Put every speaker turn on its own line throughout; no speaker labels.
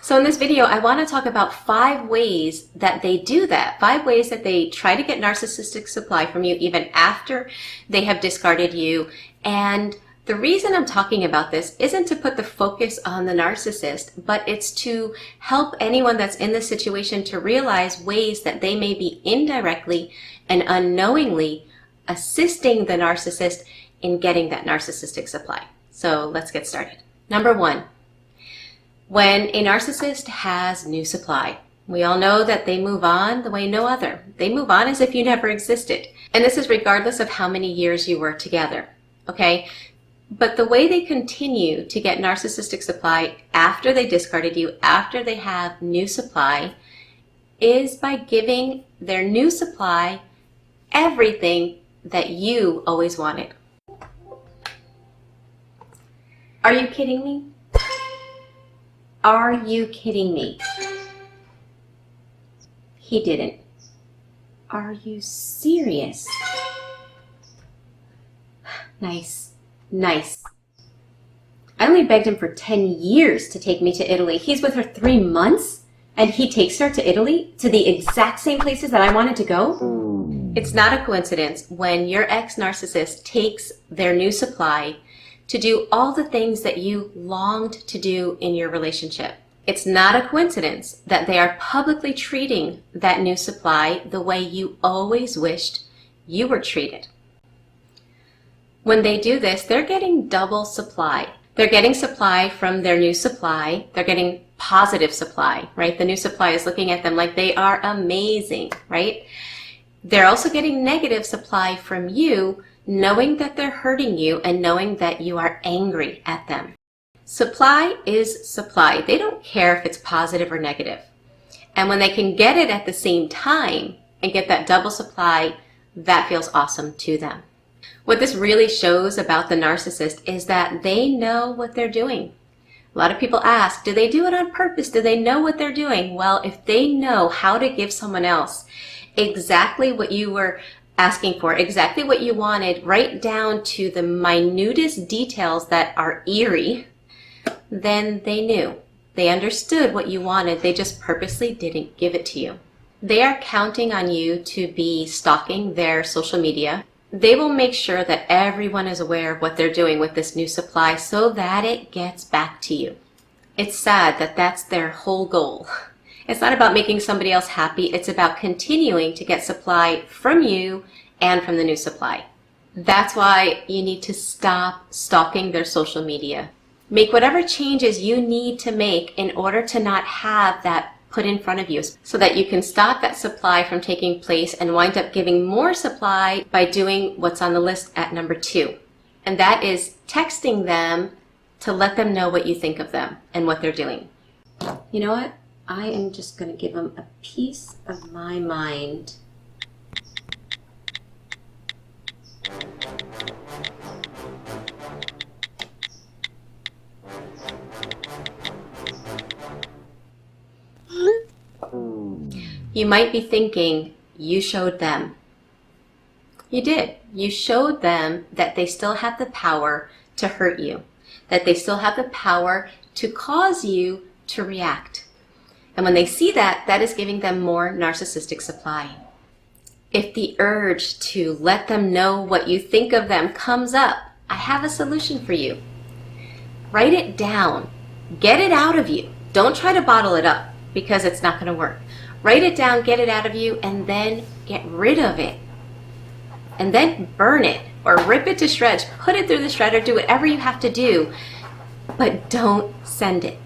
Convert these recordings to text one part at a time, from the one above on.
So in this video, I want to talk about 5 ways that they do that. 5 ways that they try to get narcissistic supply from you even after they have discarded you. And the reason I'm talking about this isn't to put the focus on the narcissist, but it's to help anyone that's in this situation to realize ways that they may be indirectly and unknowingly assisting the narcissist in getting that narcissistic supply. So let's get started. Number 1, when a narcissist has new supply, we all know that they move on the way no other. They move on as if you never existed. And this is regardless of how many years you were together, okay? But the way they continue to get narcissistic supply after they discarded you, after they have new supply, is by giving their new supply everything that you always wanted. Are you kidding me? Are you kidding me? He didn't. Are you serious? Nice. Nice. I only begged him for 10 years to take me to Italy. He's with her 3 months and he takes her to Italy, to the exact same places that I wanted to go? It's not a coincidence when your ex-narcissist takes their new supply to do all the things that you longed to do in your relationship. It's not a coincidence that they are publicly treating that new supply the way you always wished you were treated. When they do this, they're getting double supply. They're getting supply from their new supply. They're getting positive supply, right? The new supply is looking at them like they are amazing, right? They're also getting negative supply from you, knowing that they're hurting you and knowing that you are angry at them. Supply is supply. They don't care if it's positive or negative. And when they can get it at the same time and get that double supply, that feels awesome to them. What this really shows about the narcissist is that they know what they're doing. A lot of people ask, do they do it on purpose? Do they know what they're doing? Well, if they know how to give someone else exactly what you were asking for, exactly what you wanted, right down to the minutest details that are eerie, then they knew. They understood what you wanted. They just purposely didn't give it to you. They are counting on you to be stalking their social media. They will make sure that everyone is aware of what they're doing with this new supply so that it gets back to you. It's sad that that's their whole goal. It's not about making somebody else happy. It's about continuing to get supply from you and from the new supply. That's why you need to stop stalking their social media. Make whatever changes you need to make in order to not have that put in front of you so that you can stop that supply from taking place and wind up giving more supply by doing what's on the list at number 2. And that is texting them to let them know what you think of them and what they're doing. You know what? I am just going to give them a piece of my mind. You might be thinking, you showed them. You did. You showed them that they still have the power to hurt you, that they still have the power to cause you to react. And when they see that, that is giving them more narcissistic supply. If the urge to let them know what you think of them comes up, I have a solution for you. Write it down. Get it out of you. Don't try to bottle it up because it's not going to work. Write it down, get it out of you, and then get rid of it. And then burn it or rip it to shreds. Put it through the shredder, do whatever you have to do, but don't send it.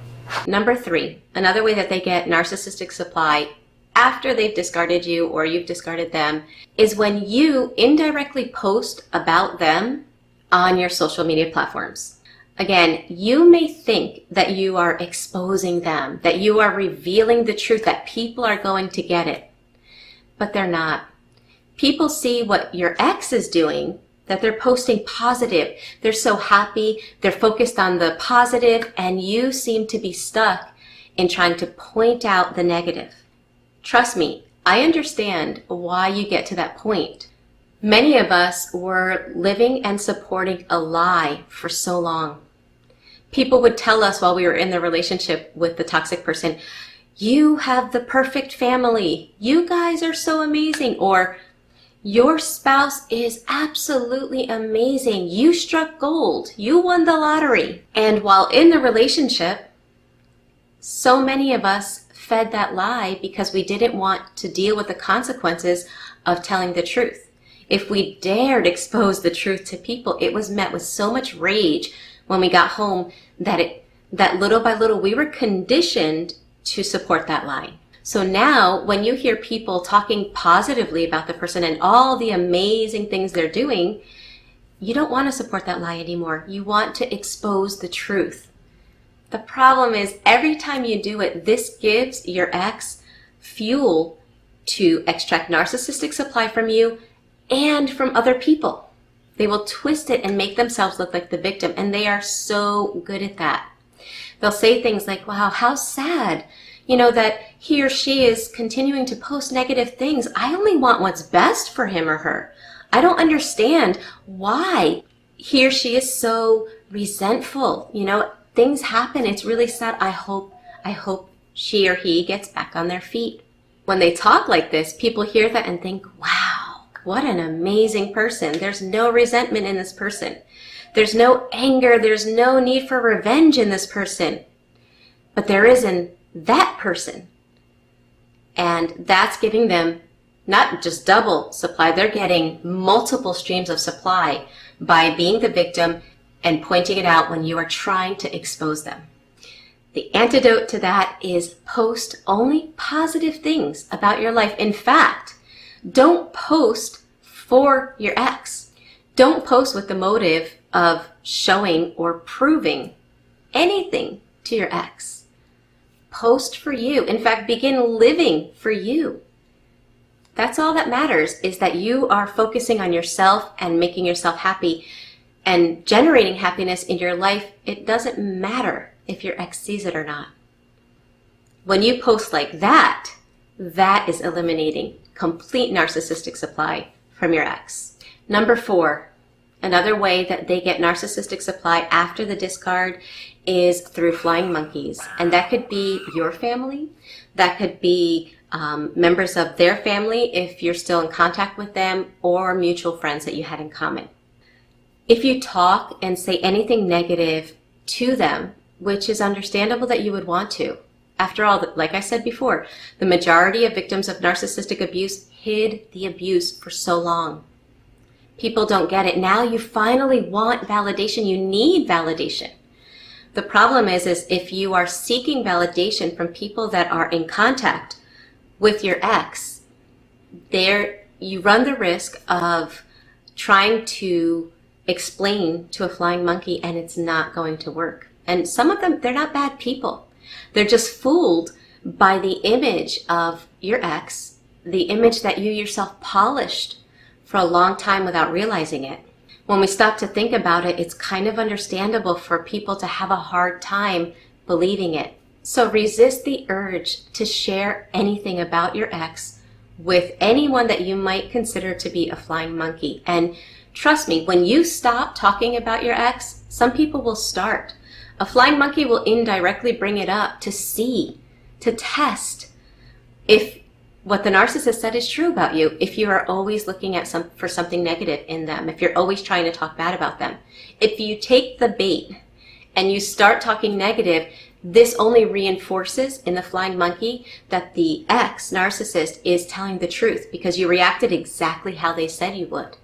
Number 3, another way that they get narcissistic supply after they've discarded you or you've discarded them is when you indirectly post about them on your social media platforms. Again, you may think that you are exposing them, that you are revealing the truth, that people are going to get it, but they're not. People see what your ex is doing, that they're posting positive. They're so happy, they're focused on the positive, and you seem to be stuck in trying to point out the negative. Trust me, I understand why you get to that point. Many of us were living and supporting a lie for so long. People would tell us while we were in the relationship with the toxic person, you have the perfect family. You guys are so amazing. Or your spouse is absolutely amazing. You struck gold. You won the lottery. And while in the relationship, so many of us fed that lie because we didn't want to deal with the consequences of telling the truth. If we dared expose the truth to people, it was met with so much rage when we got home that little by little we were conditioned to support that lie. So now when you hear people talking positively about the person and all the amazing things they're doing, you don't want to support that lie anymore. You want to expose the truth. The problem is every time you do it, this gives your ex fuel to extract narcissistic supply from you and from other people. They will twist it and make themselves look like the victim, and they are so good at that. They'll say things like, wow, how sad, that he or she is continuing to post negative things. I only want what's best for him or her. I don't understand why he or she is so resentful. Things happen. It's really sad. I hope she or he gets back on their feet. When they talk like this, people hear that and think, wow, what an amazing person. There's no resentment in this person. There's no anger. There's no need for revenge in this person. But there is in that person. And that's giving them not just double supply. They're getting multiple streams of supply by being the victim and pointing it out when you are trying to expose them. The antidote to that is post only positive things about your life. In fact, don't post for your ex. Don't post with the motive of showing or proving anything to your ex. Post for you. In fact, begin living for you. That's all that matters, is that you are focusing on yourself and making yourself happy and generating happiness in your life. It doesn't matter if your ex sees it or not. When you post like that, that is eliminating complete narcissistic supply from your ex. Number 4, another way that they get narcissistic supply after the discard is through flying monkeys. And that could be your family. That could be members of their family if you're still in contact with them, or mutual friends that you had in common. If you talk and say anything negative to them, which is understandable that you would want to. After all, like I said before, the majority of victims of narcissistic abuse hid the abuse for so long. People don't get it. Now you finally want validation. You need validation. The problem is if you are seeking validation from people that are in contact with your ex, you run the risk of trying to explain to a flying monkey, and it's not going to work. And some of them, they're not bad people. They're just fooled by the image of your ex, the image that you yourself polished for a long time without realizing it. When we stop to think about it, it's kind of understandable for people to have a hard time believing it. So resist the urge to share anything about your ex with anyone that you might consider to be a flying monkey. And trust me, when you stop talking about your ex, some people will start. A flying monkey will indirectly bring it up to see, to test if what the narcissist said is true about you, if you are always looking at for something negative in them, if you're always trying to talk bad about them. If you take the bait and you start talking negative, this only reinforces in the flying monkey that the ex-narcissist is telling the truth, because you reacted exactly how they said you would.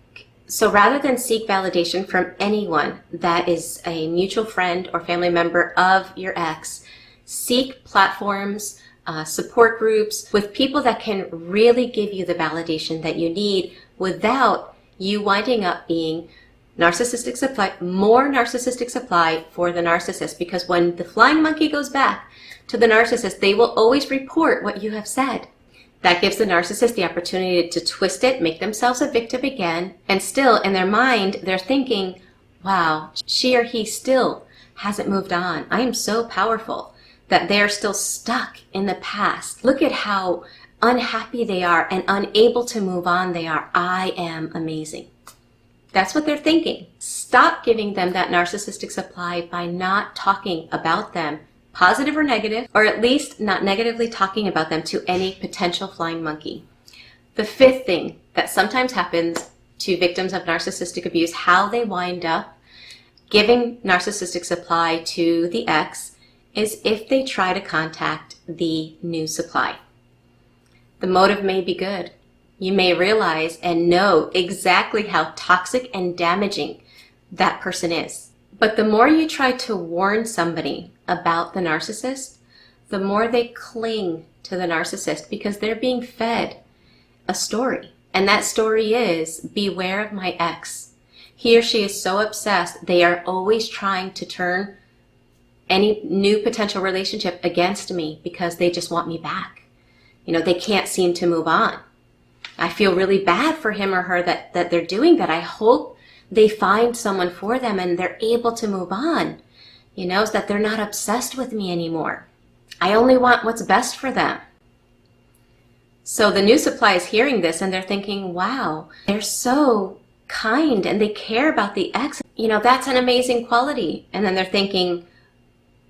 So rather than seek validation from anyone that is a mutual friend or family member of your ex, seek platforms, support groups with people that can really give you the validation that you need without you winding up being narcissistic supply, more narcissistic supply for the narcissist. Because when the flying monkey goes back to the narcissist, they will always report what you have said. That gives the narcissist the opportunity to twist it, make themselves a victim again, and still in their mind, they're thinking, wow, she or he still hasn't moved on. I am so powerful that they're still stuck in the past. Look at how unhappy they are and unable to move on they are. I am amazing. That's what they're thinking. Stop giving them that narcissistic supply by not talking about them, positive or negative, or at least not negatively talking about them to any potential flying monkey. The fifth thing that sometimes happens to victims of narcissistic abuse, how they wind up giving narcissistic supply to the ex, is if they try to contact the new supply. The motive may be good. You may realize and know exactly how toxic and damaging that person is. But the more you try to warn somebody about the narcissist, the more they cling to the narcissist because they're being fed a story. And that story is, beware of my ex. He or she is so obsessed, they are always trying to turn any new potential relationship against me because they just want me back. They can't seem to move on. I feel really bad for him or her that they're doing that. I hope they find someone for them and they're able to move on, so that they're not obsessed with me anymore. I only want what's best for them. So the new supply is hearing this and they're thinking, wow, they're so kind and they care about the ex. That's an amazing quality. And then they're thinking,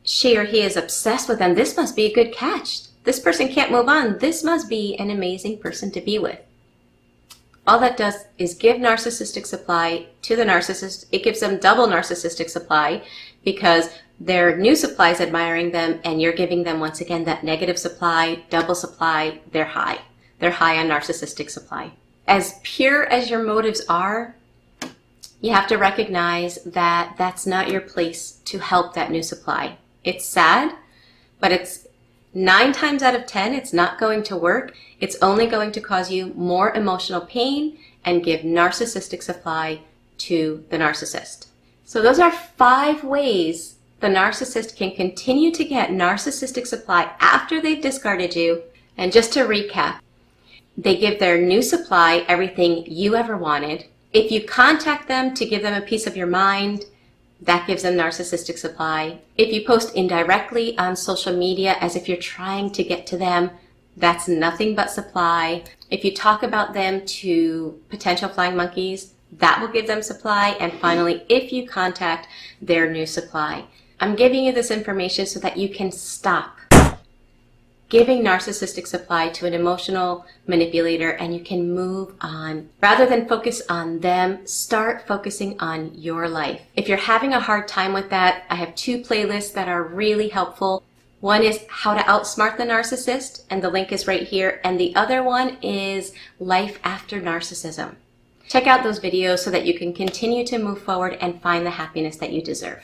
she or he is obsessed with them. This must be a good catch. This person can't move on. This must be an amazing person to be with. All that does is give narcissistic supply to the narcissist. It gives them double narcissistic supply because their new supply is admiring them and you're giving them, once again, that negative supply, double supply. They're high. They're high on narcissistic supply. As pure as your motives are, you have to recognize that that's not your place to help that new supply. It's sad, but it's 9 times out of 10, it's not going to work. It's only going to cause you more emotional pain and give narcissistic supply to the narcissist. So those are 5 ways the narcissist can continue to get narcissistic supply after they've discarded you. And just to recap, they give their new supply everything you ever wanted. If you contact them to give them a piece of your mind, that gives them narcissistic supply. If you post indirectly on social media as if you're trying to get to them, that's nothing but supply. If you talk about them to potential flying monkeys, that will give them supply. And finally, if you contact their new supply. I'm giving you this information so that you can stop giving narcissistic supply to an emotional manipulator and you can move on. Rather than focus on them, start focusing on your life. If you're having a hard time with that, I have 2 playlists that are really helpful. One is How to Outsmart the Narcissist, and the link is right here. And the other one is Life After Narcissism. Check out those videos so that you can continue to move forward and find the happiness that you deserve.